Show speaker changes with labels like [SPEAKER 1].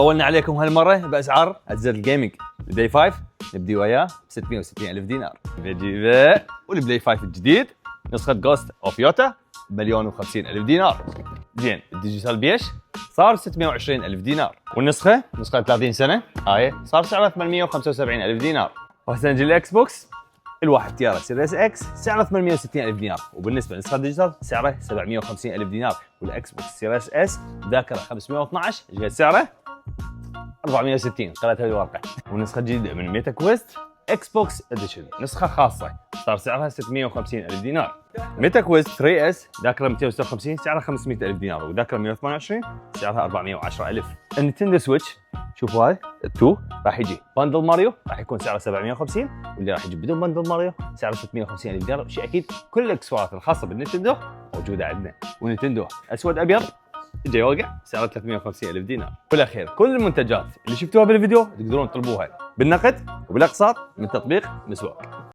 [SPEAKER 1] طولنا عليكم هالمره باسعار اجهزه الجيمنج. البلاي 5 نبدي وياه ب 660 الف دينار. بجيبه والبلاي 5 الجديد نسخه جوست اوف يوتا ب1,050,000 دينار. زين الديجيتال بيش صار 620 الف دينار، والنسخه نسخه 30 سنه هاي صار سعرها 875 الف دينار. وهسه نجي الاكس بوكس الواحد تيارة سيريس اكس سعره 860 الف دينار، وبالنسبه للنسخه الديجيتال سعره 750 الف دينار، والاكس بوكس سيريس اس ذاكره 512 ايش قد سعره؟ 460. قلت هذه الورقه. والنسخه الجديده من ميتا كويست اكس بوكس اديشن نسخه خاصه صار سعرها 650 الف دينار. ميتا كويست 3 اس ذاكره 256 سعرها 500 الف دينار، وذاكره 128 سعرها 410 الف. النينتندو سويتش شوفوا هاي ال2 راح يجي بندل ماريو راح يكون سعره 750، واللي راح يجي بدون بندل ماريو سعره 650 الف دينار. شيء اكيد كل الاكسسوارات الخاصه بالنينتندو موجوده عندنا. ونينتندو اسود ابيض جاي يوقع سعره 350 الف دينار. بالاخير كل المنتجات اللي شفتوها بالفيديو تقدرون تطلبوها بالنقد وبالاقساط من تطبيق مسواق.